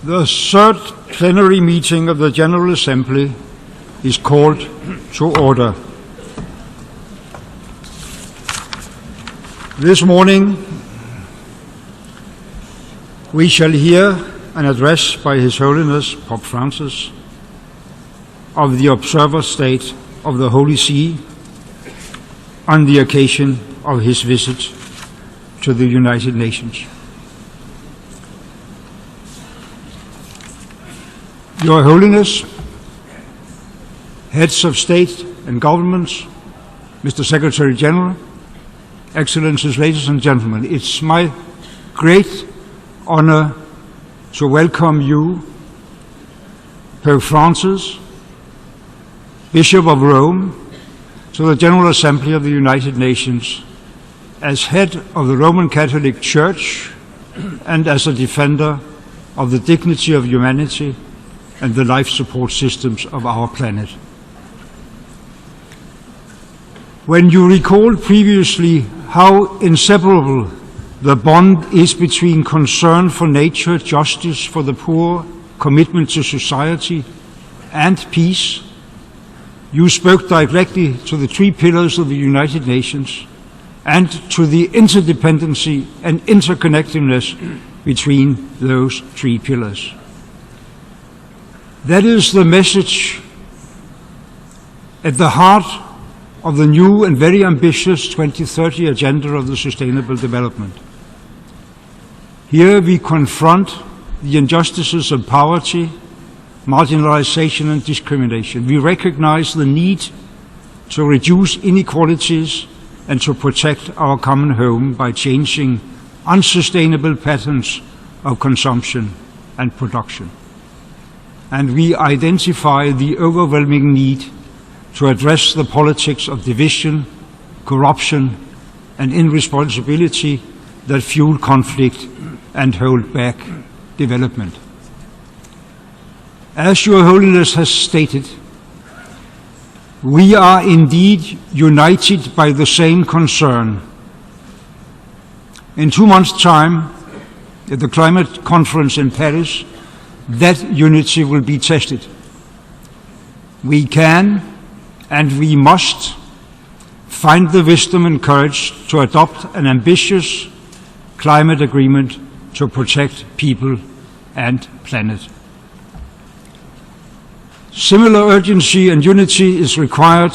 The third plenary meeting of the General Assembly is called to order. This morning, we shall hear an address by His Holiness Pope Francis of the Observer State of the Holy See on the occasion of his visit to the United Nations. Your Holiness, heads of state and governments, Mr. Secretary General, Excellencies, ladies and gentlemen, it's my great honor to welcome you, Pope Francis, Bishop of Rome, to the General Assembly of the United Nations as head of the Roman Catholic Church and as a defender of the dignity of humanity and the life support systems of our planet. When you recall previously how inseparable the bond is between concern for nature, justice for the poor, commitment to society, and peace, you spoke directly to the three pillars of the United Nations and to the interdependency and interconnectedness between those three pillars. That is the message at the heart of the new and very ambitious 2030 Agenda of the Sustainable Development. Here we confront the injustices of poverty, marginalization and discrimination. We recognize the need to reduce inequalities and to protect our common home by changing unsustainable patterns of consumption and production. And we identify the overwhelming need to address the politics of division, corruption, and irresponsibility that fuel conflict and hold back development. As Your Holiness has stated, we are indeed united by the same concern. In 2 months' time, at the climate conference in Paris, that unity will be tested. We can and we must find the wisdom and courage to adopt an ambitious climate agreement to protect people and planet. Similar urgency and unity is required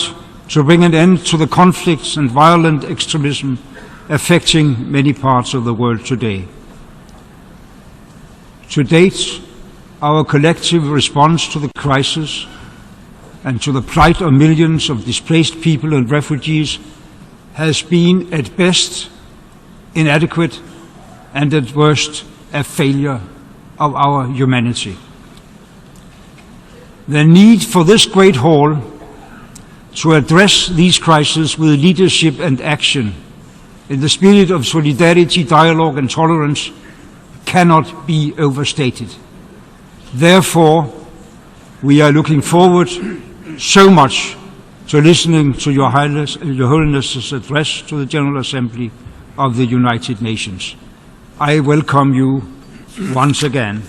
to bring an end to the conflicts and violent extremism affecting many parts of the world today. To date, our collective response to the crisis and to the plight of millions of displaced people and refugees has been at best inadequate and at worst a failure of our humanity. The need for this great hall to address these crises with leadership and action in the spirit of solidarity, dialogue and tolerance cannot be overstated. Therefore, we are looking forward so much to listening to Your Holiness's address to the General Assembly of the United Nations. I welcome you once again.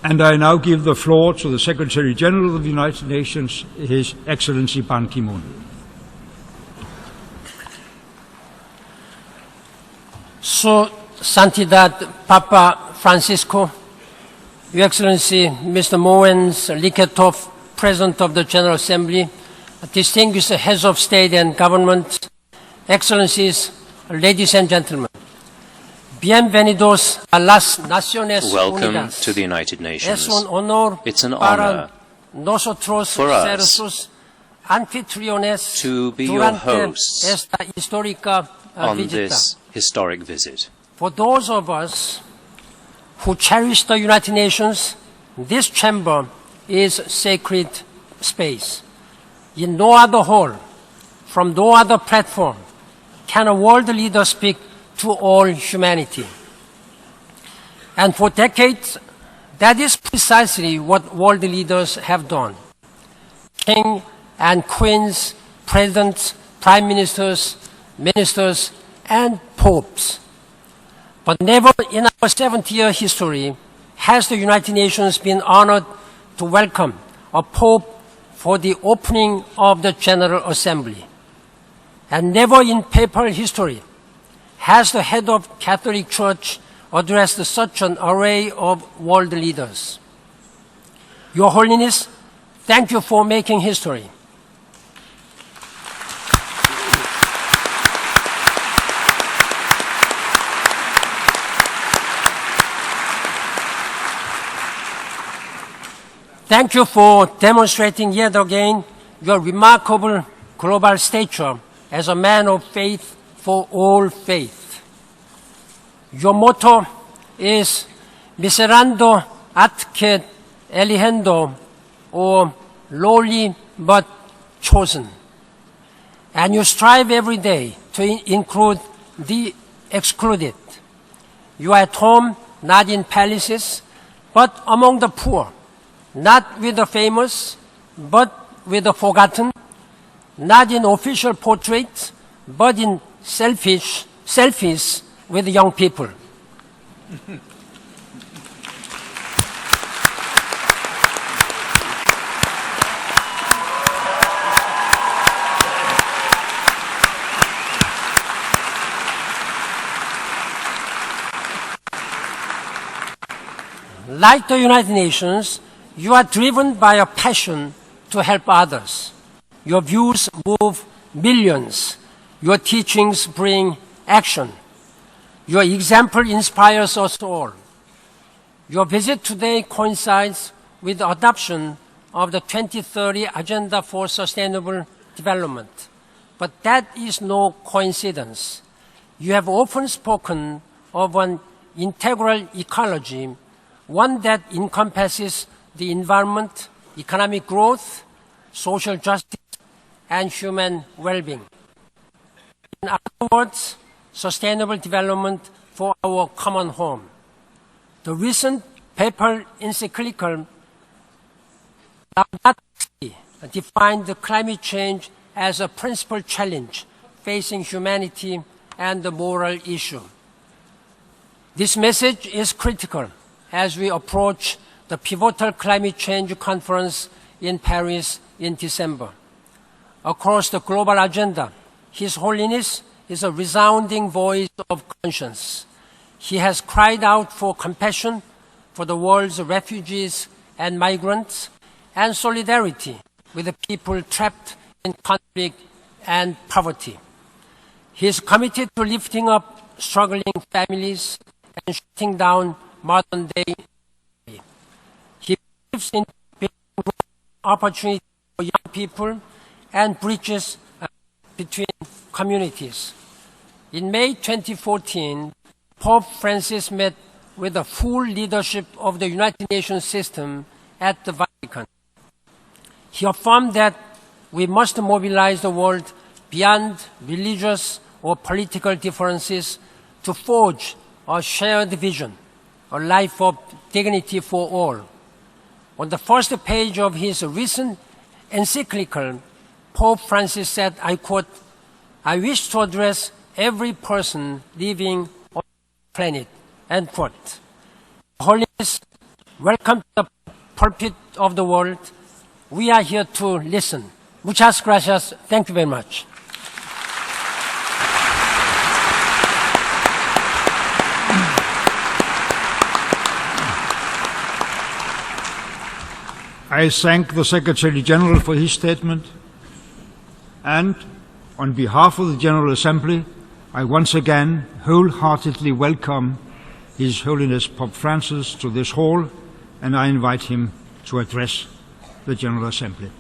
And I now give the floor to the Secretary General of the United Nations, His Excellency Ban Ki-moon. Su Santidad Papa Francisco, Your Excellency Mr. Moens Likhatov, President of the General Assembly, distinguished heads of state and government, Excellencies, ladies and gentlemen. Bienvenidos a las Naciones Welcome Unidas. to the United Nations. Es un honor It's an para honor nosotros for ser us sus anfitriones to be your durante hosts esta histórica on visita. this historic visit. For those of us who cherish the United Nations, this chamber is sacred space. In no other hall, from no other platform, can a world leader speak to all humanity. And for decades, that is precisely what world leaders have done. King and queens, presidents, prime ministers, ministers, and popes. But never in our 70-year history has the United Nations been honored to welcome a Pope for the opening of the General Assembly. And never in papal history has the head of Catholic Church addressed such an array of world leaders. Your Holiness, thank you for making history. Thank you for demonstrating yet again your remarkable global stature as a man of faith for all faith. Your motto is Miserando atque eligiendo, or lowly but chosen. And you strive every day to include the excluded. You are at home not in palaces, but among the poor, not with the famous, but with the forgotten, not in official portraits, but in selfies with young people. Like the United Nations, you are driven by a passion to help others. Your views move millions. Your teachings bring action. Your example inspires us all. Your visit today coincides with the adoption of the 2030 Agenda for Sustainable Development. But that is no coincidence. You have often spoken of an integral ecology, one that encompasses the environment, economic growth, social justice, and human well-being. In other words, sustainable development for our common home. The recent papal encyclical Laudato Si defined the climate change as a principal challenge facing humanity and the moral issue. This message is critical as we approach the pivotal climate change conference in Paris in December. Across the global agenda, His Holiness is a resounding voice of conscience. He has cried out for compassion for the world's refugees and migrants and solidarity with the people trapped in conflict and poverty. He is committed to lifting up struggling families and shutting down modern-day. He believes in opportunity for young people and bridges between communities. In May 2014, Pope Francis met with the full leadership of the United Nations system at the Vatican. He affirmed that we must mobilize the world beyond religious or political differences to forge a shared vision, a life of dignity for all. On the first page of his recent encyclical, Pope Francis said, I quote, "I wish to address every person living on the planet," end quote. Holiness, welcome to the pulpit of the world. We are here to listen. Muchas gracias. Thank you very much. I thank the Secretary General for his statement, and on behalf of the General Assembly, I once again wholeheartedly welcome His Holiness Pope Francis to this hall, and I invite him to address the General Assembly.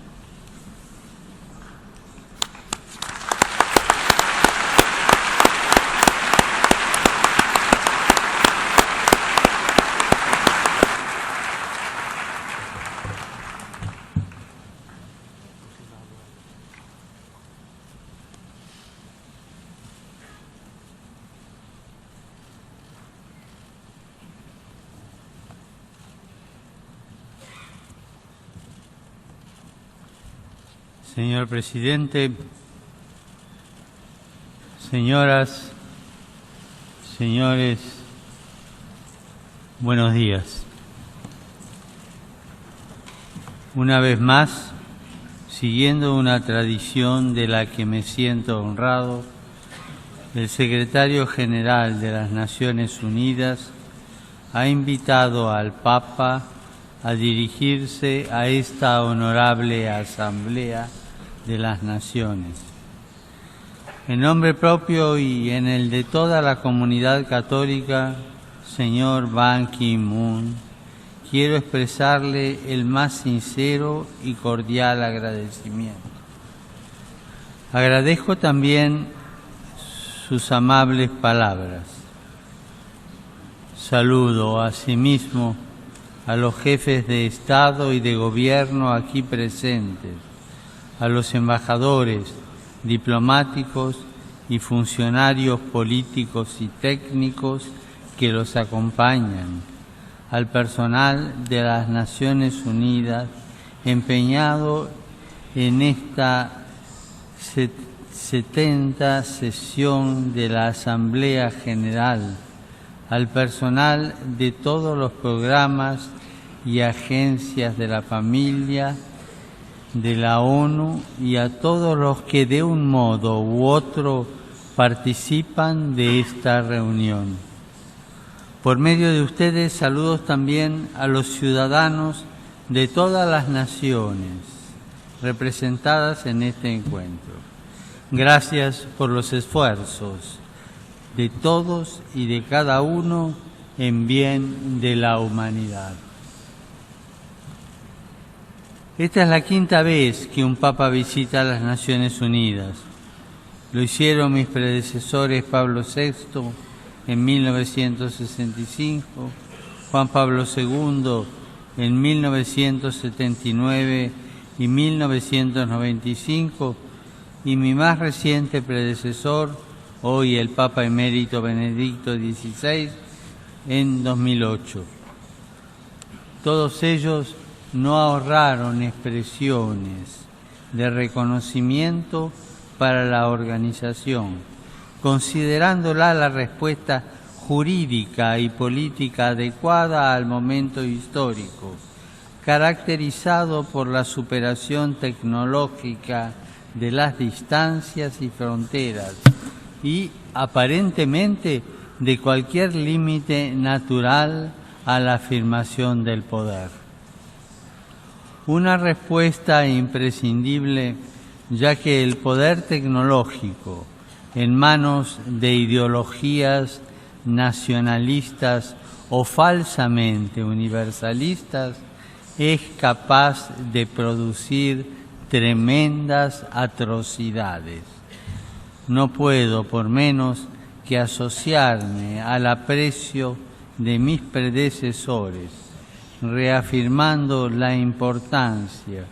Señor Presidente, señoras, señores Buenos días. Una vez más, siguiendo una tradición de la que me siento honrado, el secretario general de las Naciones Unidas ha invitado al Papa a dirigirse a esta honorable Asamblea de las Naciones. En nombre propio y en el de toda la comunidad católica, señor Ban Ki-moon, quiero expresarle el más sincero y cordial agradecimiento. Agradezco también sus amables palabras. Saludo asimismo a los jefes de Estado y de Gobierno aquí presentes, a los embajadores, diplomáticos y funcionarios políticos y técnicos que los acompañan, al personal de las Naciones Unidas empeñado en esta 70ª sesión de la Asamblea General, al personal de todos los programas y agencias de la familia, de la ONU y a todos los que de un modo u otro participan de esta reunión. Por medio de ustedes, saludos también a los ciudadanos de todas las naciones representadas en este encuentro. Gracias por los esfuerzos de todos y de cada uno en bien de la humanidad. Esta es la 5ª vez que un Papa visita las Naciones Unidas. Lo hicieron mis predecesores Pablo VI en 1965, Juan Pablo II en 1979 y 1995, y mi más reciente predecesor, hoy el Papa Emérito Benedicto XVI, en 2008. Todos ellos no ahorraron expresiones de reconocimiento para la organización, considerándola la respuesta jurídica y política adecuada al momento histórico, caracterizado por la superación tecnológica de las distancias y fronteras y, aparentemente, de cualquier límite natural a la afirmación del poder. Una respuesta imprescindible, ya que el poder tecnológico, en manos de ideologías nacionalistas o falsamente universalistas, es capaz de producir tremendas atrocidades. No puedo, por menos, que asociarme al aprecio de mis predecesores, reafirmando la importancia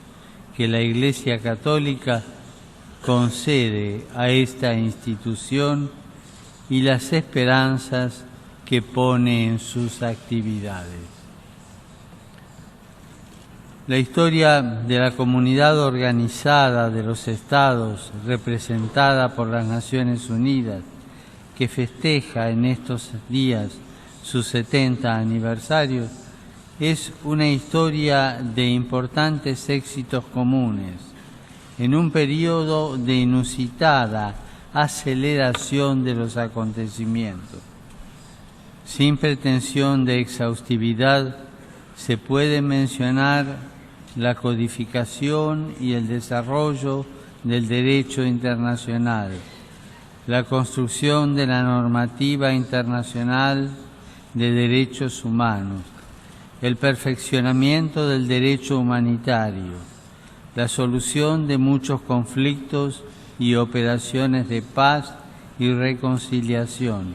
que la Iglesia Católica concede a esta institución y las esperanzas que pone en sus actividades. La historia de la comunidad organizada de los Estados, representada por las Naciones Unidas, que festeja en estos días sus 70 aniversarios, es una historia de importantes éxitos comunes, en un periodo de inusitada aceleración de los acontecimientos. Sin pretensión de exhaustividad, se puede mencionar la codificación y el desarrollo del derecho internacional, la construcción de la normativa internacional de derechos humanos, el perfeccionamiento del derecho humanitario, la solución de muchos conflictos y operaciones de paz y reconciliación,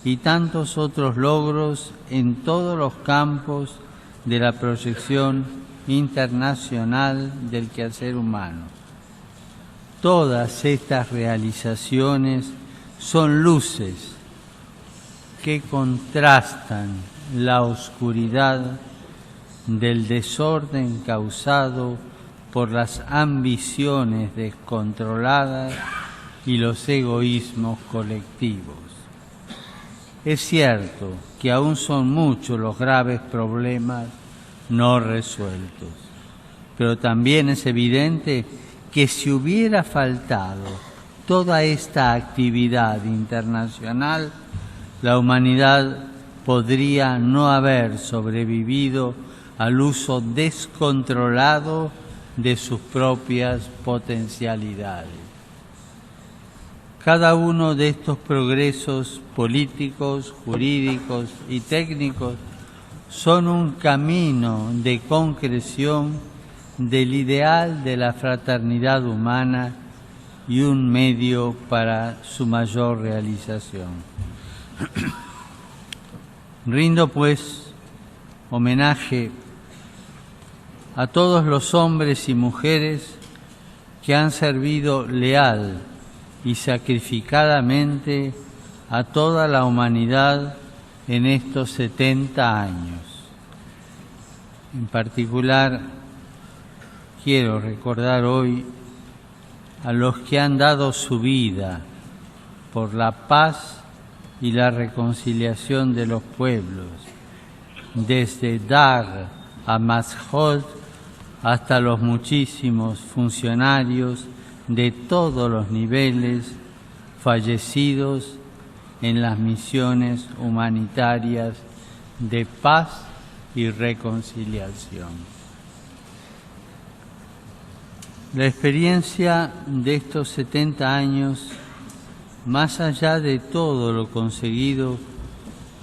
y tantos otros logros en todos los campos de la proyección internacional del quehacer humano. Todas estas realizaciones son luces que contrastan la oscuridad del desorden causado por las ambiciones descontroladas y los egoísmos colectivos. Es cierto que aún son muchos los graves problemas no resueltos, pero también es evidente que si hubiera faltado toda esta actividad internacional, la humanidad podría no haber sobrevivido al uso descontrolado de sus propias potencialidades. Cada uno de estos progresos políticos, jurídicos y técnicos son un camino de concreción del ideal de la fraternidad humana y un medio para su mayor realización. Rindo, pues, homenaje a todos los hombres y mujeres que han servido leal y sacrificadamente a toda la humanidad en estos 70 años. En particular, quiero recordar hoy a los que han dado su vida por la paz y la reconciliación de los pueblos, desde Dar a Mashhad hasta los muchísimos funcionarios de todos los niveles fallecidos en las misiones humanitarias de paz y reconciliación. La experiencia de estos 70 años, más allá de todo lo conseguido,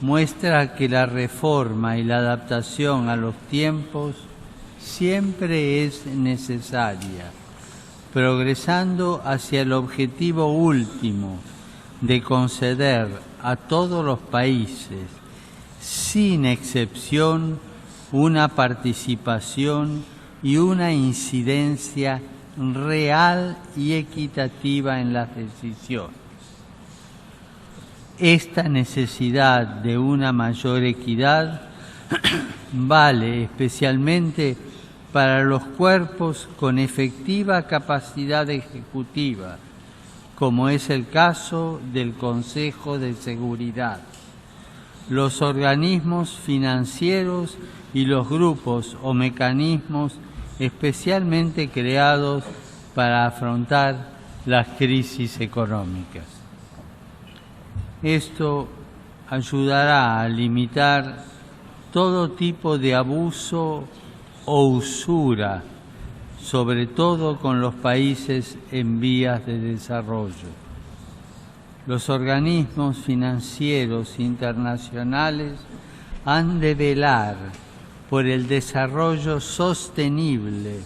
muestra que la reforma y la adaptación a los tiempos siempre es necesaria, progresando hacia el objetivo último de conceder a todos los países, sin excepción, una participación y una incidencia real y equitativa en las decisiones. Esta necesidad de una mayor equidad vale especialmente para los cuerpos con efectiva capacidad ejecutiva, como es el caso del Consejo de Seguridad, los organismos financieros y los grupos o mecanismos especialmente creados para afrontar las crisis económicas. Esto ayudará a limitar todo tipo de abuso o usura, sobre todo con los países en vías de desarrollo. Los organismos financieros internacionales han de velar por el desarrollo sostenible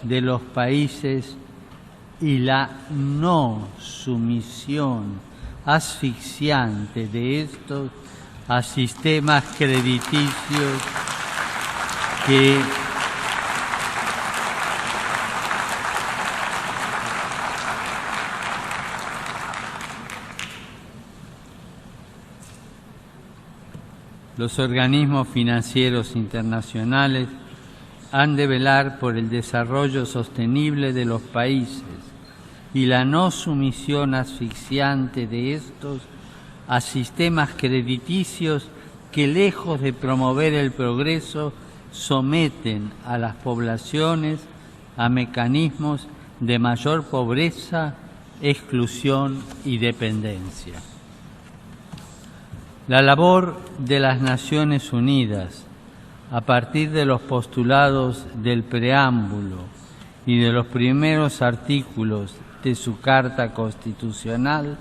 de los países y la no sumisión asfixiante de estos a sistemas crediticios que los organismos financieros internacionales han de velar por el desarrollo sostenible de los países y la no sumisión asfixiante de estos a sistemas crediticios que, lejos de promover el progreso, someten a las poblaciones a mecanismos de mayor pobreza, exclusión y dependencia. La labor de las Naciones Unidas, a partir de los postulados del preámbulo y de los primeros artículos de su Carta Constitucional,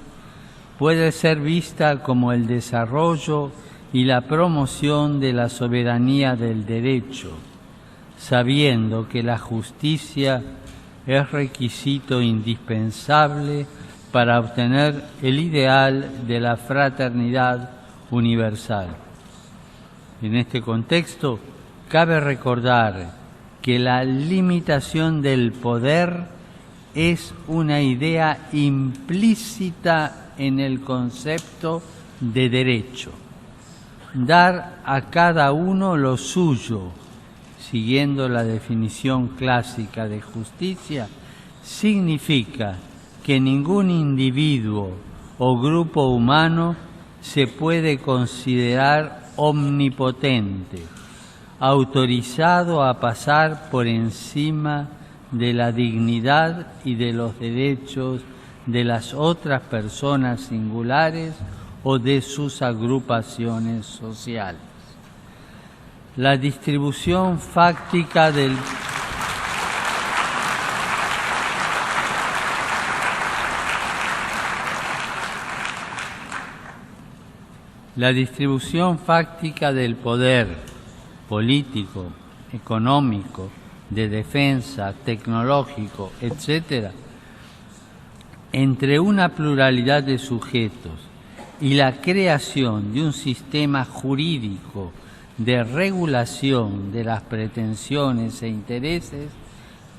puede ser vista como el desarrollo y la promoción de la soberanía del derecho, sabiendo que la justicia es requisito indispensable para obtener el ideal de la fraternidad universal. En este contexto, cabe recordar que la limitación del poder es una idea implícita en el concepto de derecho. Dar a cada uno lo suyo, siguiendo la definición clásica de justicia, significa que ningún individuo o grupo humano se puede considerar omnipotente, autorizado a pasar por encima de la dignidad y de los derechos de las otras personas singulares o de sus agrupaciones sociales. La distribución fáctica del poder político, económico, de defensa, tecnológico, etc., entre una pluralidad de sujetos y la creación de un sistema jurídico de regulación de las pretensiones e intereses,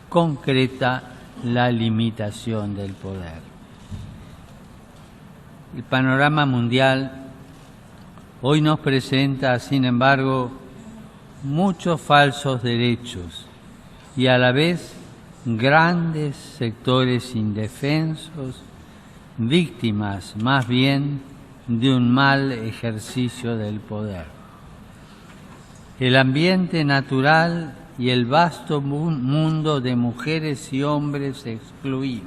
concreta la limitación del poder. El panorama mundial hoy nos presenta, sin embargo, muchos falsos derechos y a la vez grandes sectores indefensos, víctimas más bien de un mal ejercicio del poder. El ambiente natural y el vasto mundo de mujeres y hombres excluidos,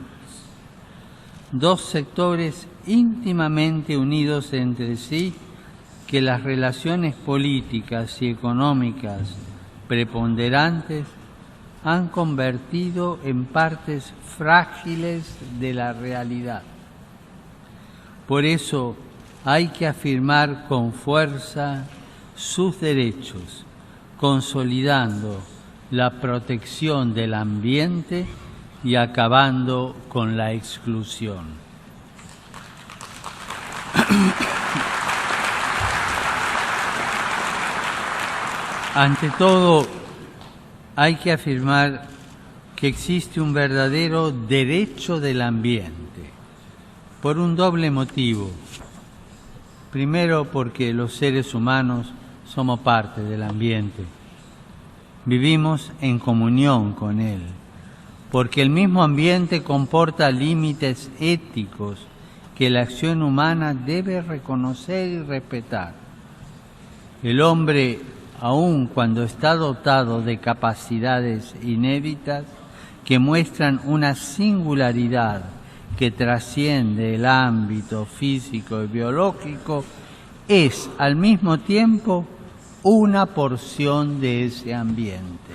dos sectores íntimamente unidos entre sí, que las relaciones políticas y económicas preponderantes han convertido en partes frágiles de la realidad. Por eso hay que afirmar con fuerza sus derechos, consolidando la protección del ambiente y acabando con la exclusión. Ante todo, hay que afirmar que existe un verdadero derecho del ambiente, por un doble motivo. Primero, porque los seres humanos somos parte del ambiente. Vivimos en comunión con él, porque el mismo ambiente comporta límites éticos que la acción humana debe reconocer y respetar. El hombre, aun cuando está dotado de capacidades inéditas que muestran una singularidad que trasciende el ámbito físico y biológico, es al mismo tiempo una porción de ese ambiente.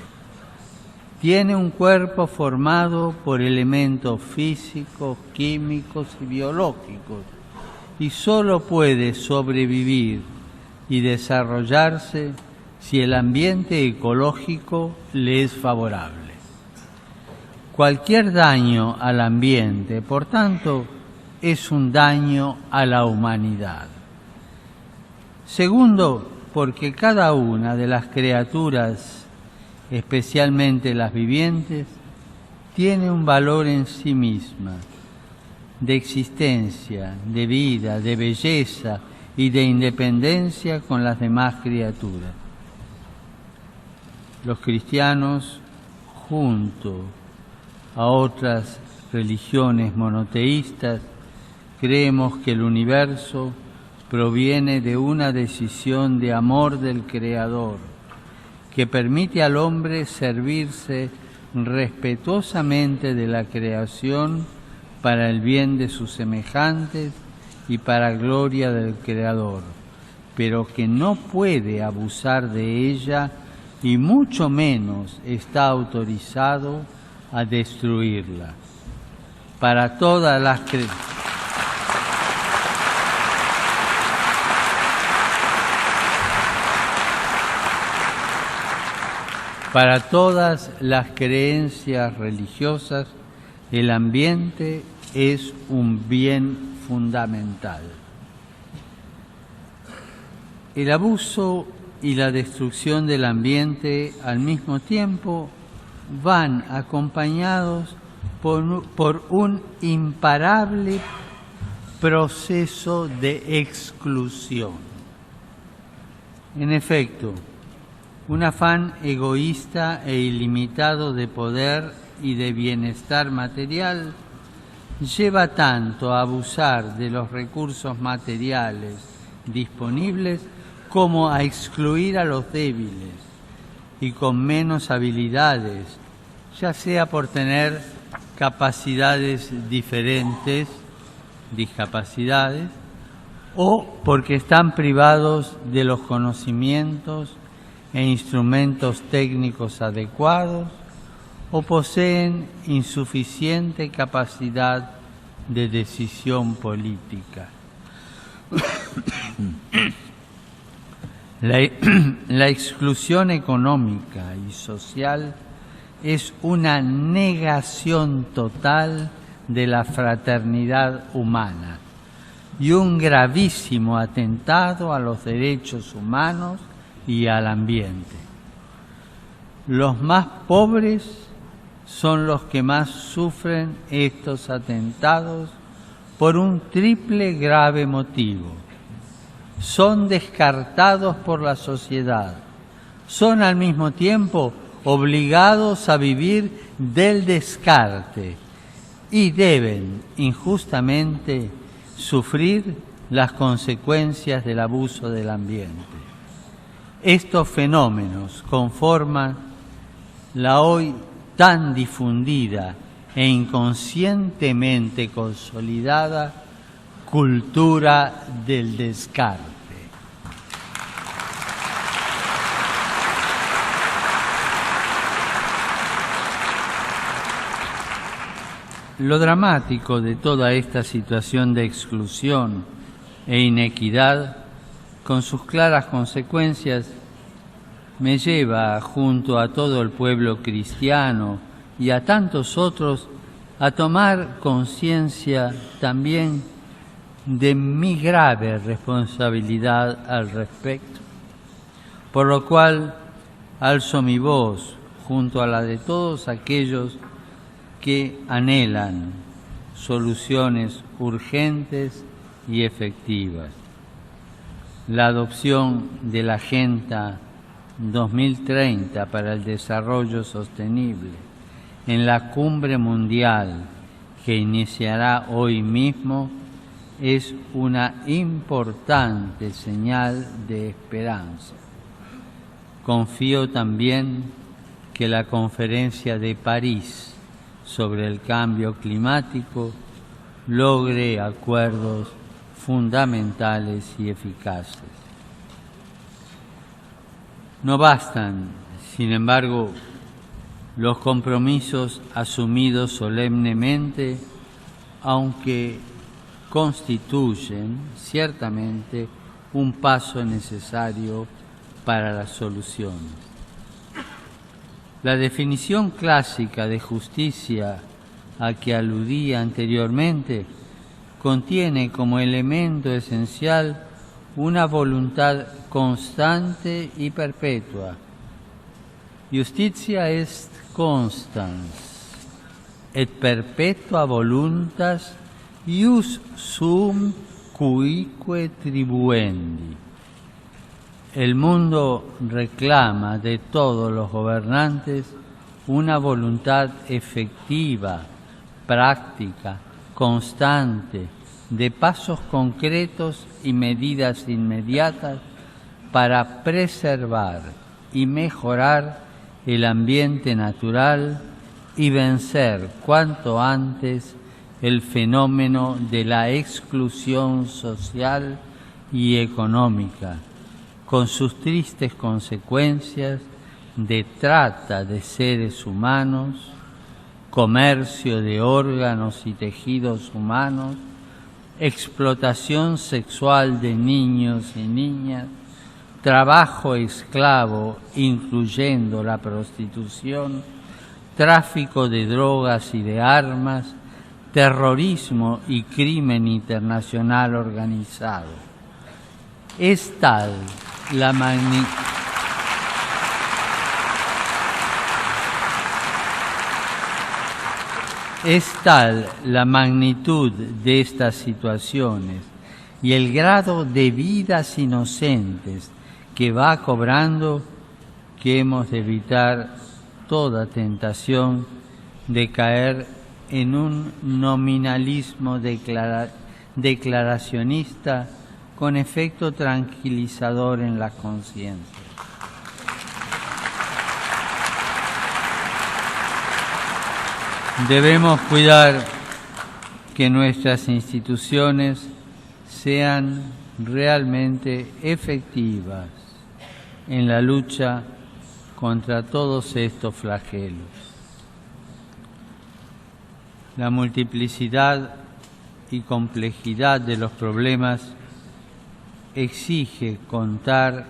Tiene un cuerpo formado por elementos físicos, químicos y biológicos, y solo puede sobrevivir y desarrollarse si el ambiente ecológico le es favorable. Cualquier daño al ambiente, por tanto, es un daño a la humanidad. Segundo, porque cada una de las criaturas, especialmente las vivientes, tiene un valor en sí misma, de existencia, de vida, de belleza y de independencia con las demás criaturas. Los cristianos, junto a otras religiones monoteístas, creemos que el universo proviene de una decisión de amor del Creador, que permite al hombre servirse respetuosamente de la creación para el bien de sus semejantes y para gloria del Creador, pero que no puede abusar de ella y mucho menos está autorizado a destruirla. Para todas las creencias religiosas, el ambiente es un bien fundamental. El abuso y la destrucción del ambiente al mismo tiempo van acompañados por un imparable proceso de exclusión. En efecto, un afán egoísta e ilimitado de poder y de bienestar material lleva tanto a abusar de los recursos materiales disponibles como a excluir a los débiles y con menos habilidades, ya sea por tener capacidades diferentes, discapacidades, o porque están privados de los conocimientos e instrumentos técnicos adecuados, o poseen insuficiente capacidad de decisión política. La exclusión económica y social es una negación total de la fraternidad humana y un gravísimo atentado a los derechos humanos y al ambiente. Los más pobres son los que más sufren estos atentados por un triple grave motivo. Son descartados por la sociedad, son al mismo tiempo obligados a vivir del descarte y deben injustamente sufrir las consecuencias del abuso del ambiente. Estos fenómenos conforman la hoy tan difundida e inconscientemente consolidada cultura del descarte. Lo dramático de toda esta situación de exclusión e inequidad, con sus claras consecuencias, me lleva, junto a todo el pueblo cristiano y a tantos otros, a tomar conciencia también de mi grave responsabilidad al respecto, por lo cual alzo mi voz junto a la de todos aquellos que anhelan soluciones urgentes y efectivas. La adopción de la Agenda 2030 para el Desarrollo Sostenible en la Cumbre Mundial que iniciará hoy mismo es una importante señal de esperanza. Confío también que la Conferencia de París sobre el cambio climático logre acuerdos fundamentales y eficaces. No bastan, sin embargo, los compromisos asumidos solemnemente, aunque constituyen ciertamente un paso necesario para la solución. La definición clásica de justicia a que aludía anteriormente contiene como elemento esencial una voluntad constante y perpetua. Justitia est constans, et perpetua voluntas ius sum cuique tribuendi. El mundo reclama de todos los gobernantes una voluntad efectiva, práctica, constante, de pasos concretos y medidas inmediatas para preservar y mejorar el ambiente natural y vencer cuanto antes el fenómeno de la exclusión social y económica, con sus tristes consecuencias de trata de seres humanos, comercio de órganos y tejidos humanos, explotación sexual de niños y niñas, trabajo esclavo, incluyendo la prostitución, tráfico de drogas y de armas, terrorismo y crimen internacional organizado. Es tal la magnitud de estas situaciones y el grado de vidas inocentes que va cobrando que hemos de evitar toda tentación de caer en un nominalismo declaracionista con efecto tranquilizador en la conciencia. Debemos cuidar que nuestras instituciones sean realmente efectivas en la lucha contra todos estos flagelos. La multiplicidad y complejidad de los problemas exige contar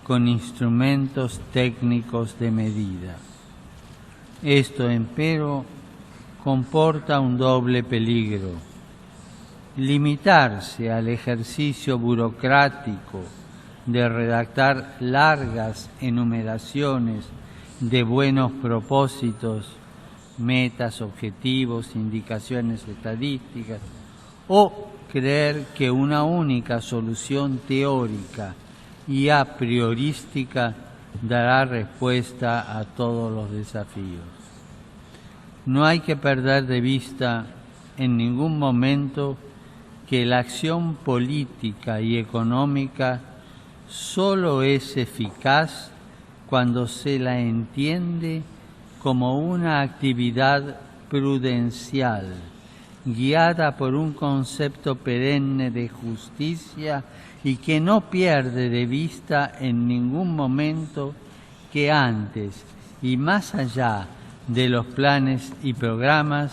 con instrumentos técnicos de medida. Esto, empero, comporta un doble peligro: limitarse al ejercicio burocrático de redactar largas enumeraciones de buenos propósitos, metas, objetivos, indicaciones estadísticas, o creer que una única solución teórica y a priorística dará respuesta a todos los desafíos. No hay que perder de vista en ningún momento que la acción política y económica solo es eficaz cuando se la entiende como una actividad prudencial, guiada por un concepto perenne de justicia y que no pierde de vista en ningún momento que antes y más allá de los planes y programas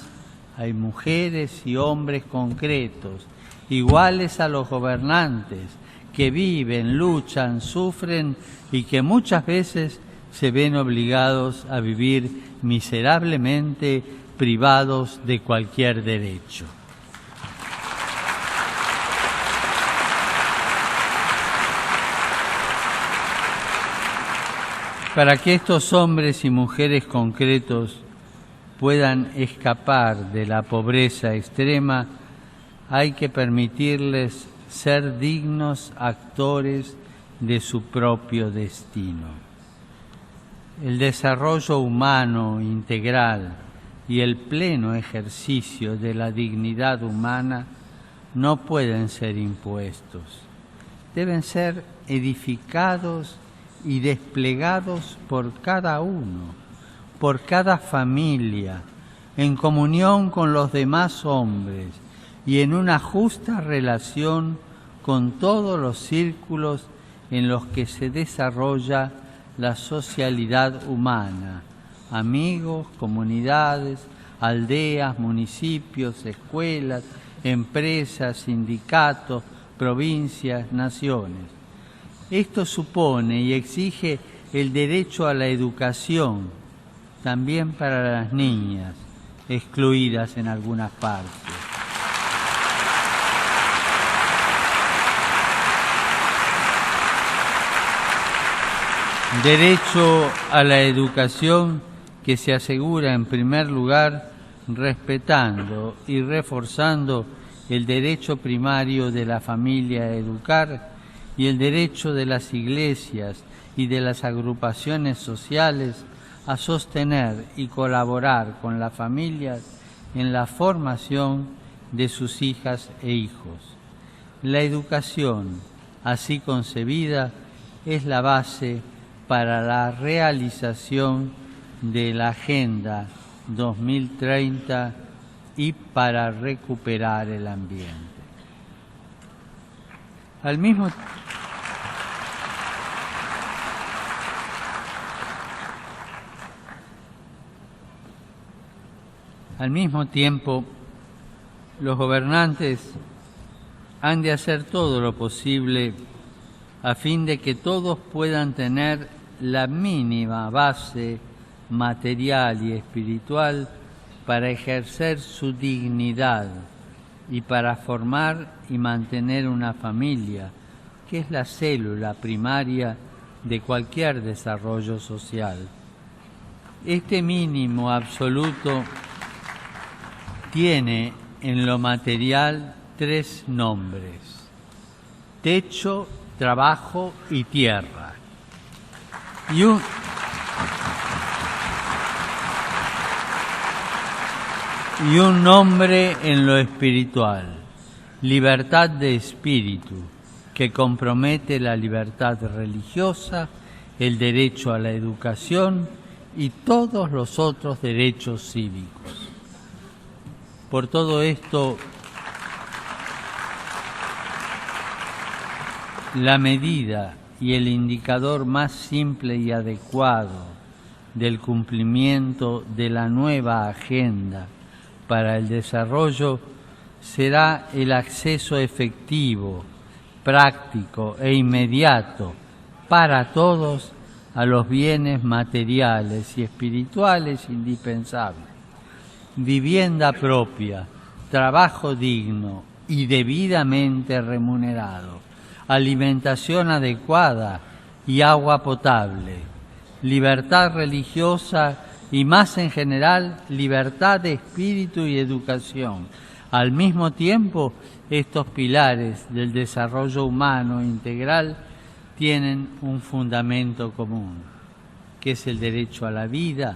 hay mujeres y hombres concretos, iguales a los gobernantes, que viven, luchan, sufren y que muchas veces se ven obligados a vivir miserablemente privados de cualquier derecho. Para que estos hombres y mujeres concretos puedan escapar de la pobreza extrema, hay que permitirles ser dignos actores de su propio destino. El desarrollo humano integral y el pleno ejercicio de la dignidad humana no pueden ser impuestos. Deben ser edificados y desplegados por cada uno, por cada familia, en comunión con los demás hombres y en una justa relación con todos los círculos en los que se desarrolla la socialidad humana, amigos, comunidades, aldeas, municipios, escuelas, empresas, sindicatos, provincias, naciones. Esto supone y exige el derecho a la educación, también para las niñas, excluidas en algunas partes. Derecho a la educación que se asegura en primer lugar respetando y reforzando el derecho primario de la familia a educar y el derecho de las iglesias y de las agrupaciones sociales a sostener y colaborar con las familias en la formación de sus hijas e hijos. La educación, así concebida, es la base para la realización de la Agenda 2030 y para recuperar el ambiente. Al mismo tiempo, los gobernantes han de hacer todo lo posible a fin de que todos puedan tener la mínima base material y espiritual para ejercer su dignidad y para formar y mantener una familia, que es la célula primaria de cualquier desarrollo social. Este mínimo absoluto tiene en lo material 3 nombres: techo, trabajo y tierra. Y un nombre en lo espiritual: libertad de espíritu, que compromete la libertad religiosa, el derecho a la educación y todos los otros derechos cívicos. Por todo esto, la medida y el indicador más simple y adecuado del cumplimiento de la nueva agenda para el desarrollo será el acceso efectivo, práctico e inmediato para todos a los bienes materiales y espirituales indispensables: vivienda propia, trabajo digno y debidamente remunerado, alimentación adecuada y agua potable, libertad religiosa y, más en general, libertad de espíritu y educación. Al mismo tiempo, estos pilares del desarrollo humano integral tienen un fundamento común, que es el derecho a la vida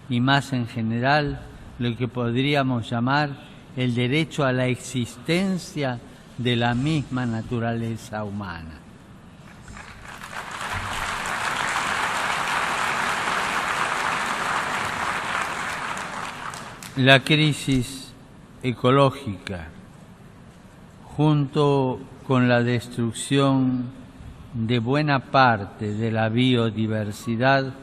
y, más en general, lo que podríamos llamar el derecho a la existencia de la misma naturaleza humana. La crisis ecológica, junto con la destrucción de buena parte de la biodiversidad,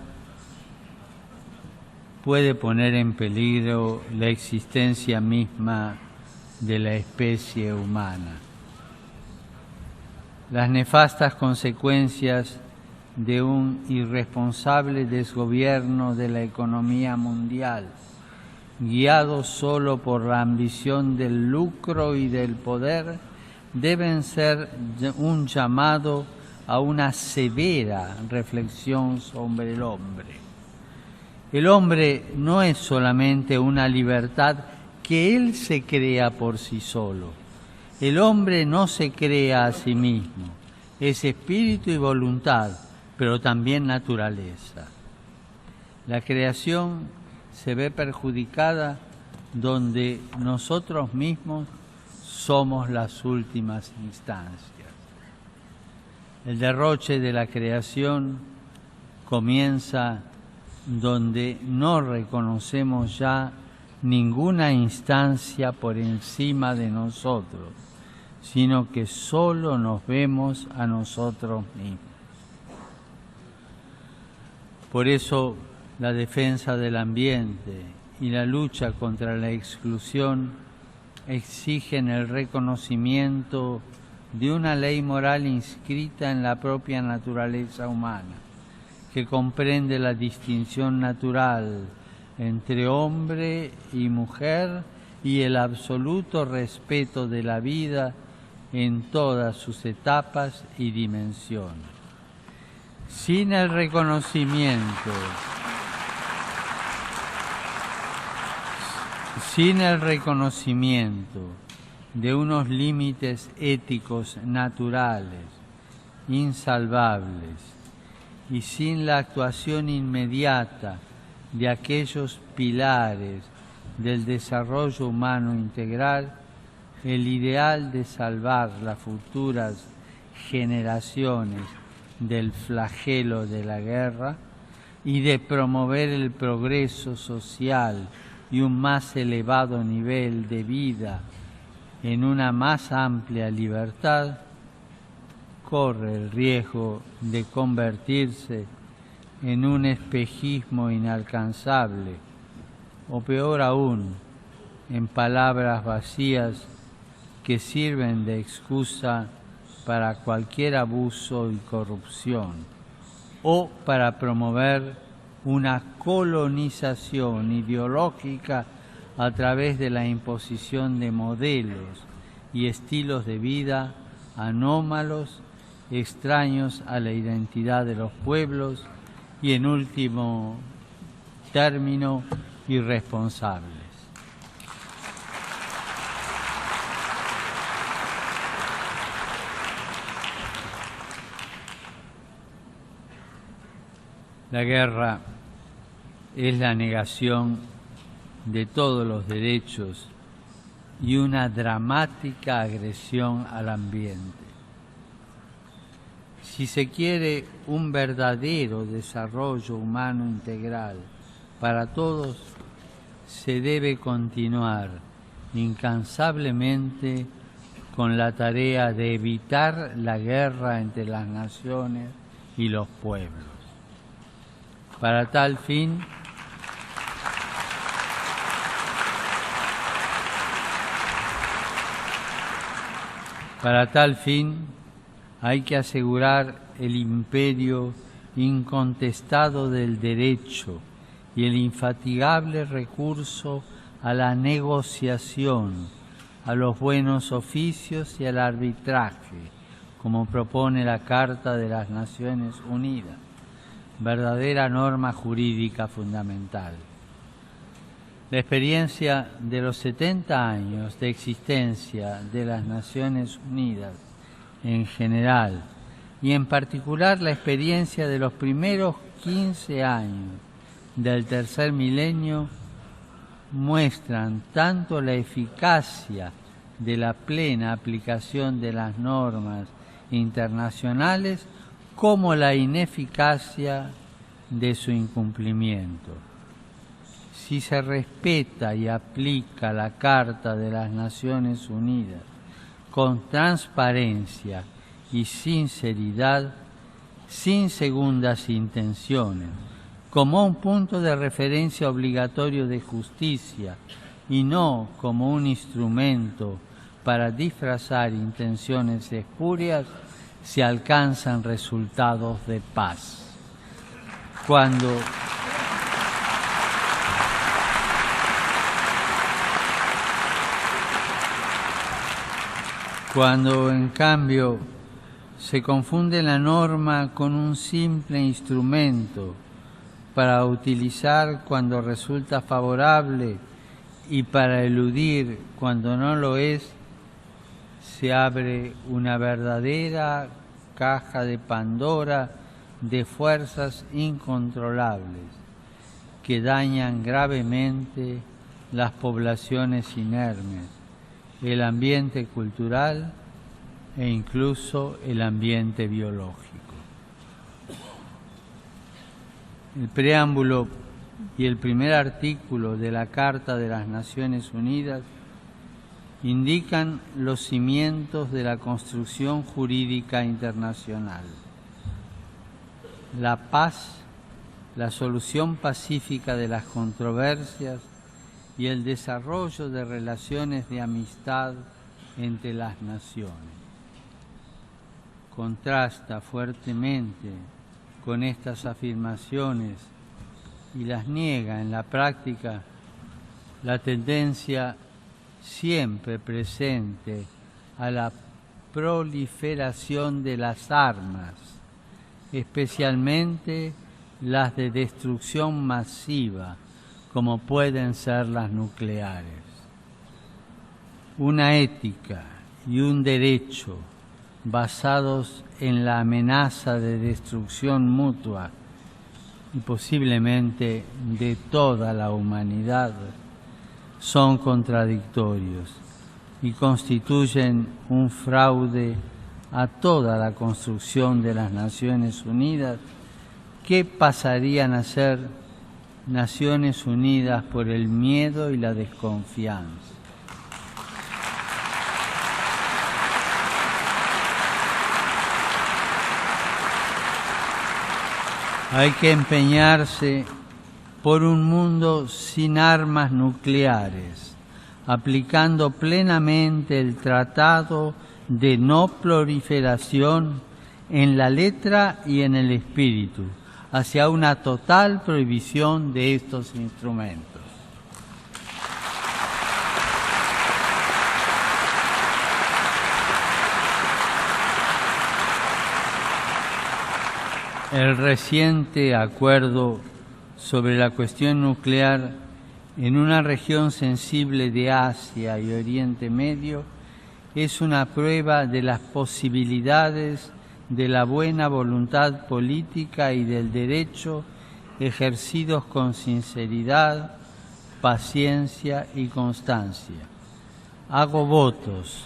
puede poner en peligro la existencia misma de la especie humana. Las nefastas consecuencias de un irresponsable desgobierno de la economía mundial, guiado solo por la ambición del lucro y del poder, deben ser un llamado a una severa reflexión sobre el hombre. El hombre no es solamente una libertad que él se crea por sí solo. El hombre no se crea a sí mismo. Es espíritu y voluntad, pero también naturaleza. La creación se ve perjudicada donde nosotros mismos somos las últimas instancias. El derroche de la creación comienza donde no reconocemos ya ninguna instancia por encima de nosotros, sino que solo nos vemos a nosotros mismos. Por eso, la defensa del ambiente y la lucha contra la exclusión exigen el reconocimiento de una ley moral inscrita en la propia naturaleza humana, que comprende la distinción natural entre hombre y mujer y el absoluto respeto de la vida en todas sus etapas y dimensiones. Sin el reconocimiento de unos límites éticos naturales, insalvables, y sin la actuación inmediata de aquellos pilares del desarrollo humano integral, el ideal de salvar las futuras generaciones del flagelo de la guerra y de promover el progreso social y un más elevado nivel de vida en una más amplia libertad, corre el riesgo de convertirse en un espejismo inalcanzable, o peor aún, en palabras vacías que sirven de excusa para cualquier abuso y corrupción, o para promover una colonización ideológica a través de la imposición de modelos y estilos de vida anómalos, extraños a la identidad de los pueblos y, en último término, irresponsables. La guerra es la negación de todos los derechos y una dramática agresión al ambiente. Si se quiere un verdadero desarrollo humano integral para todos, se debe continuar incansablemente con la tarea de evitar la guerra entre las naciones y los pueblos. Para tal fin, hay que asegurar el imperio incontestado del derecho y el infatigable recurso a la negociación, a los buenos oficios y al arbitraje, como propone la Carta de las Naciones Unidas, verdadera norma jurídica fundamental. La experiencia de los 70 años de existencia de las Naciones Unidas en general y en particular la experiencia de los primeros 15 años del tercer milenio muestran tanto la eficacia de la plena aplicación de las normas internacionales como la ineficacia de su incumplimiento. Si se respeta y aplica la Carta de las Naciones Unidas con transparencia y sinceridad, sin segundas intenciones, como un punto de referencia obligatorio de justicia y no como un instrumento para disfrazar intenciones espurias, se alcanzan resultados de paz. Cuando en cambio se confunde la norma con un simple instrumento para utilizar cuando resulta favorable y para eludir cuando no lo es, se abre una verdadera caja de Pandora de fuerzas incontrolables que dañan gravemente las poblaciones inermes, el ambiente cultural e incluso el ambiente biológico. El preámbulo y el primer artículo de la Carta de las Naciones Unidas indican los cimientos de la construcción jurídica internacional. La paz, la solución pacífica de las controversias y el desarrollo de relaciones de amistad entre las naciones. Contrasta fuertemente con estas afirmaciones y las niega en la práctica la tendencia siempre presente a la proliferación de las armas, especialmente las de destrucción masiva, como pueden ser las nucleares. Una ética y un derecho basados en la amenaza de destrucción mutua y posiblemente de toda la humanidad son contradictorios y constituyen un fraude a toda la construcción de las Naciones Unidas, que pasarían a ser Naciones Unidas por el miedo y la desconfianza. Hay que empeñarse por un mundo sin armas nucleares, aplicando plenamente el Tratado de No Proliferación en la letra y en el espíritu, hacia una total prohibición de estos instrumentos. El reciente acuerdo sobre la cuestión nuclear en una región sensible de Asia y Oriente Medio es una prueba de las posibilidades de la buena voluntad política y del derecho ejercidos con sinceridad, paciencia y constancia. Hago votos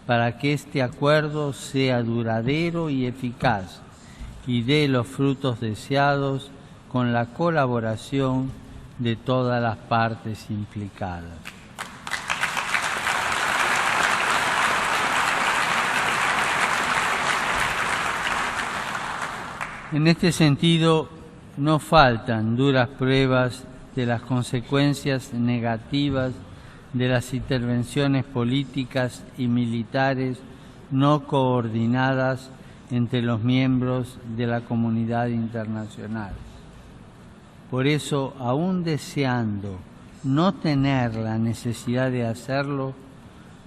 para que este acuerdo sea duradero y eficaz y dé los frutos deseados con la colaboración de todas las partes implicadas. En este sentido, no faltan duras pruebas de las consecuencias negativas de las intervenciones políticas y militares no coordinadas entre los miembros de la comunidad internacional. Por eso, aún deseando no tener la necesidad de hacerlo,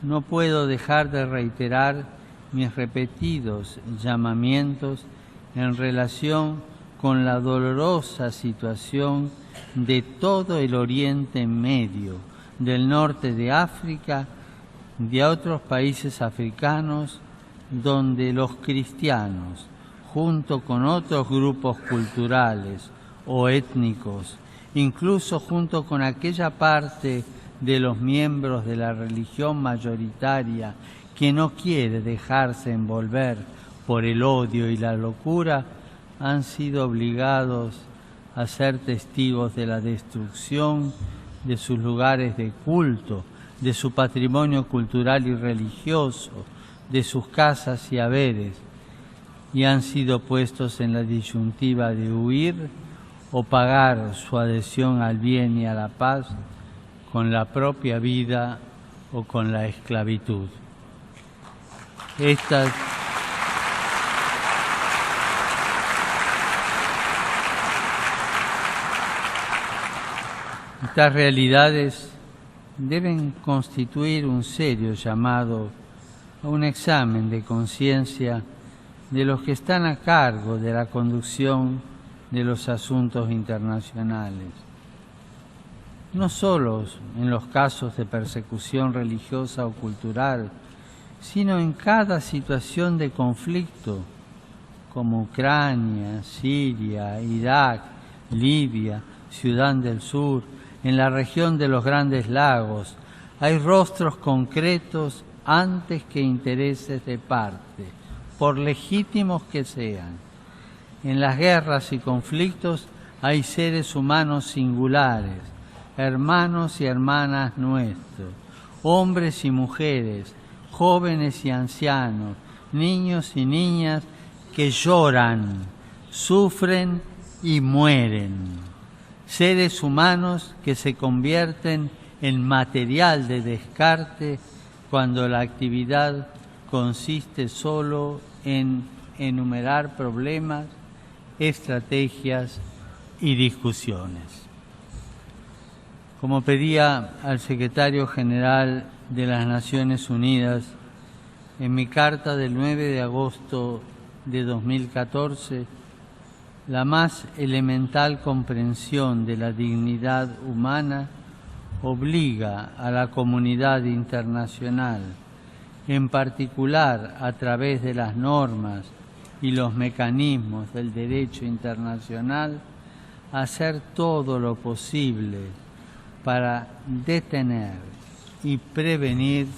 no puedo dejar de reiterar mis repetidos llamamientos en relación con la dolorosa situación de todo el Oriente Medio, del norte de África, de otros países africanos, donde los cristianos, junto con otros grupos culturales o étnicos, incluso junto con aquella parte de los miembros de la religión mayoritaria que no quiere dejarse envolver por el odio y la locura, han sido obligados a ser testigos de la destrucción de sus lugares de culto, de su patrimonio cultural y religioso, de sus casas y haberes, y han sido puestos en la disyuntiva de huir o pagar su adhesión al bien y a la paz con la propia vida o con la esclavitud. Estas realidades deben constituir un serio llamado a un examen de conciencia de los que están a cargo de la conducción de los asuntos internacionales, no solo en los casos de persecución religiosa o cultural, sino en cada situación de conflicto, como Ucrania, Siria, Irak, Libia, Sudán del Sur, en la región de los Grandes Lagos. Hay rostros concretos antes que intereses de parte, por legítimos que sean. En las guerras y conflictos hay seres humanos singulares, hermanos y hermanas nuestros, hombres y mujeres, jóvenes y ancianos, niños y niñas que lloran, sufren y mueren. Seres humanos que se convierten en material de descarte cuando la actividad consiste solo en enumerar problemas, estrategias y discusiones. Como pedía al Secretario General de las Naciones Unidas en mi carta del 9 de agosto de 2014, la más elemental comprensión de la dignidad humana obliga a la comunidad internacional, en particular a través de las normas y los mecanismos del derecho internacional, a hacer todo lo posible para detener y prevenir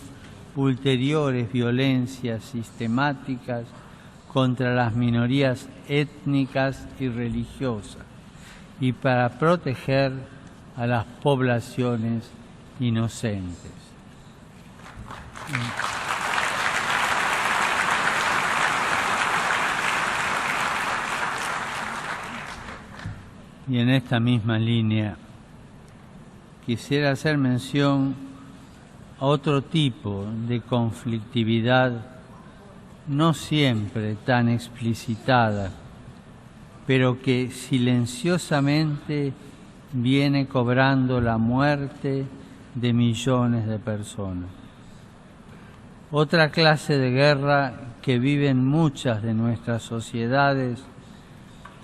ulteriores violencias sistemáticas contra las minorías étnicas y religiosas y para proteger a las poblaciones inocentes. Y en esta misma línea quisiera hacer mención a otro tipo de conflictividad no siempre tan explicitada, pero que silenciosamente viene cobrando la muerte de millones de personas. Otra clase de guerra que viven muchas de nuestras sociedades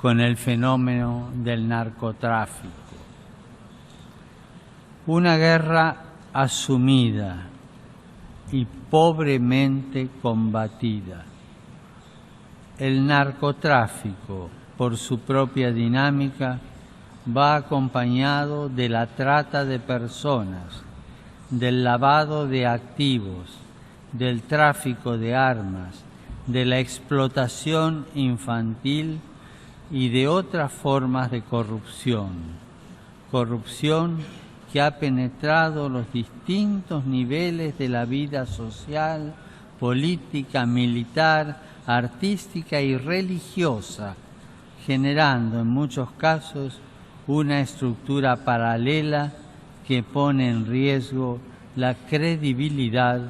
con el fenómeno del narcotráfico. Una guerra asumida y pobremente combatida. El narcotráfico, por su propia dinámica, va acompañado de la trata de personas, del lavado de activos, del tráfico de armas, de la explotación infantil y de otras formas de corrupción. Corrupción que ha penetrado los distintos niveles de la vida social, política, militar, artística y religiosa, generando en muchos casos una estructura paralela que pone en riesgo la credibilidad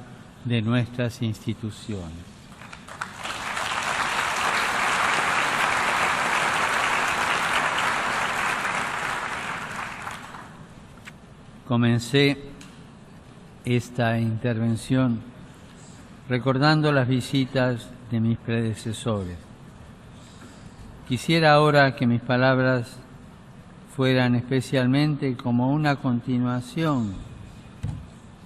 de nuestras instituciones. Comencé esta intervención recordando las visitas de mis predecesores. Quisiera ahora que mis palabras fueran especialmente como una continuación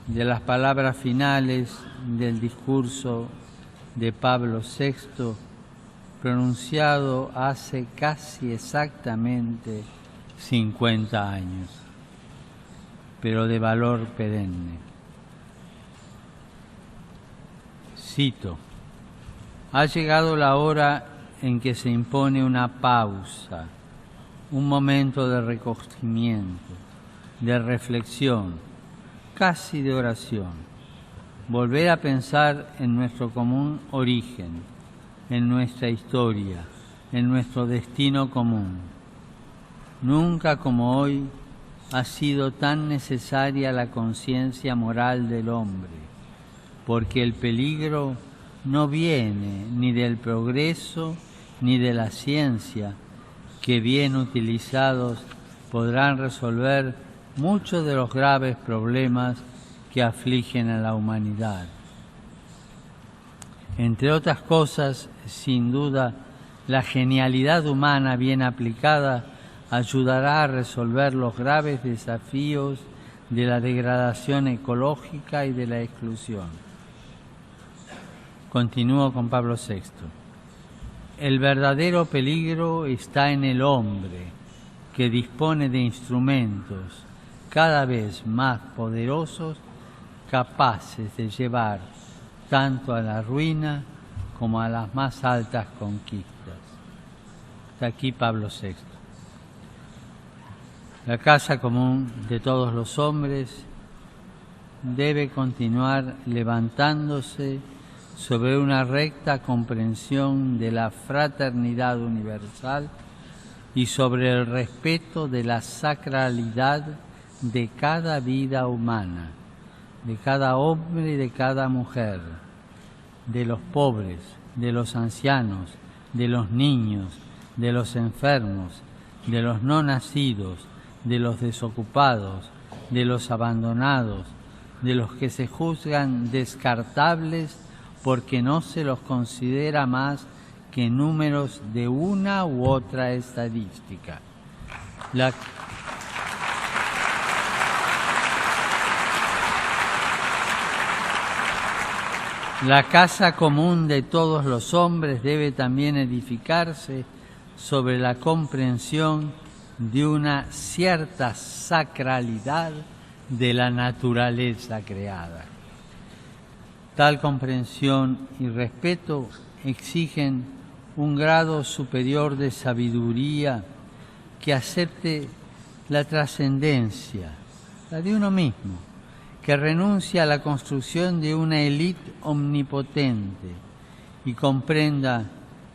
de las palabras finales del discurso de Pablo VI, pronunciado hace casi exactamente 50 años, pero de valor perenne. Cito: ha llegado la hora en que se impone una pausa, un momento de recogimiento, de reflexión, casi de oración. Volver a pensar en nuestro común origen, en nuestra historia, en nuestro destino común. Nunca como hoy ha sido tan necesaria la conciencia moral del hombre, porque el peligro no viene ni del progreso ni de la ciencia, que bien utilizados podrán resolver muchos de los graves problemas que afligen a la humanidad. Entre otras cosas, sin duda, la genialidad humana bien aplicada ayudará a resolver los graves desafíos de la degradación ecológica y de la exclusión. Continúo con Pablo VI. El verdadero peligro está en el hombre, que dispone de instrumentos cada vez más poderosos, capaces de llevar tanto a la ruina como a las más altas conquistas. Hasta aquí Pablo VI. La casa común de todos los hombres debe continuar levantándose sobre una recta comprensión de la fraternidad universal y sobre el respeto de la sacralidad de cada vida humana, de cada hombre y de cada mujer, de los pobres, de los ancianos, de los niños, de los enfermos, de los no nacidos, de los desocupados, de los abandonados, de los que se juzgan descartables porque no se los considera más que números de una u otra estadística. La casa común de todos los hombres debe también edificarse sobre la comprensión de una cierta sacralidad de la naturaleza creada. Tal comprensión y respeto exigen un grado superior de sabiduría que acepte la trascendencia, la de uno mismo, que renuncia a la construcción de una élite omnipotente y comprenda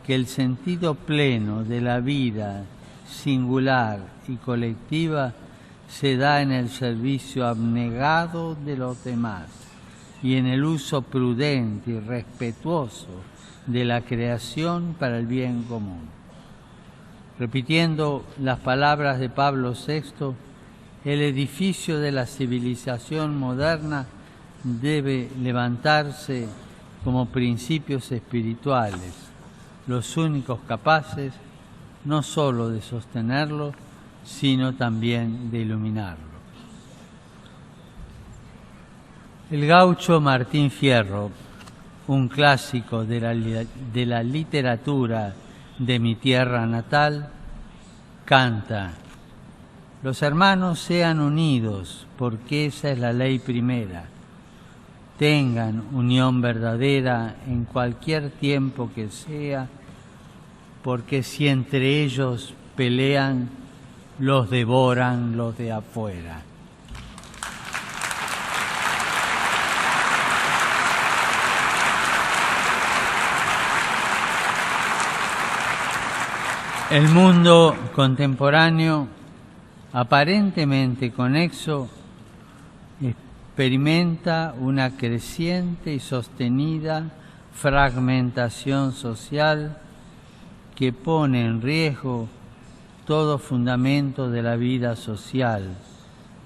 que el sentido pleno de la vida singular y colectiva se da en el servicio abnegado de los demás y en el uso prudente y respetuoso de la creación para el bien común. Repitiendo las palabras de Pablo VI, el edificio de la civilización moderna debe levantarse como principios espirituales, los únicos capaces no sólo de sostenerlo, sino también de iluminarlo. El gaucho Martín Fierro, un clásico de la literatura de mi tierra natal, canta: los hermanos sean unidos, porque esa es la ley primera. Tengan unión verdadera en cualquier tiempo que sea, porque si entre ellos pelean, los devoran los de afuera. El mundo contemporáneo, aparentemente conexo, experimenta una creciente y sostenida fragmentación social que pone en riesgo todo fundamento de la vida social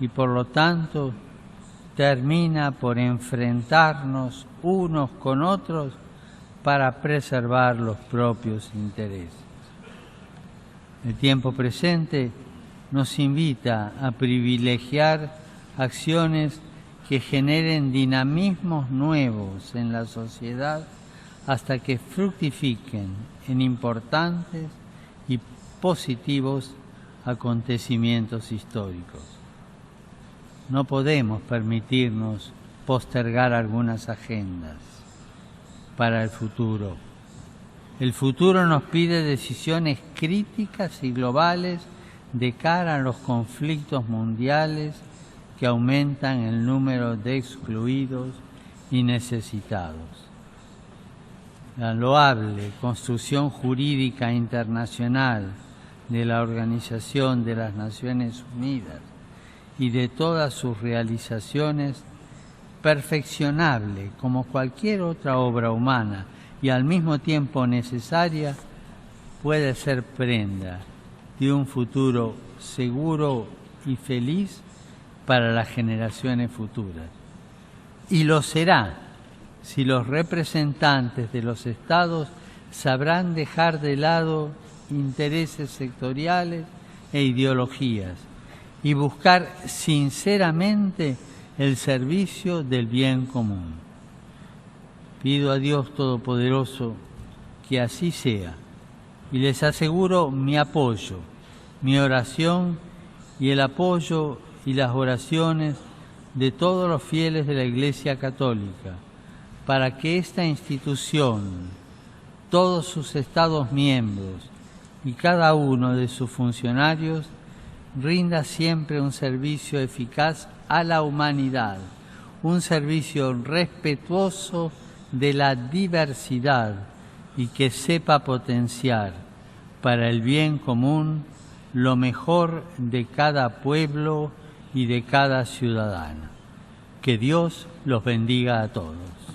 y por lo tanto termina por enfrentarnos unos con otros para preservar los propios intereses. El tiempo presente nos invita a privilegiar acciones que generen dinamismos nuevos en la sociedad hasta que fructifiquen en importantes y positivos acontecimientos históricos. No podemos permitirnos postergar algunas agendas para el futuro. El futuro nos pide decisiones críticas y globales de cara a los conflictos mundiales que aumentan el número de excluidos y necesitados. La loable construcción jurídica internacional de la Organización de las Naciones Unidas y de todas sus realizaciones, perfeccionable como cualquier otra obra humana y al mismo tiempo necesaria, puede ser prenda de un futuro seguro y feliz para las generaciones futuras. Y lo será si los representantes de los estados sabrán dejar de lado intereses sectoriales e ideologías y buscar sinceramente el servicio del bien común. Pido a Dios Todopoderoso que así sea y les aseguro mi apoyo, mi oración y el apoyo y las oraciones de todos los fieles de la Iglesia Católica para que esta institución, todos sus estados miembros y cada uno de sus funcionarios rinda siempre un servicio eficaz a la humanidad, un servicio respetuoso de la diversidad y que sepa potenciar para el bien común lo mejor de cada pueblo y de cada ciudadano. Que Dios los bendiga a todos.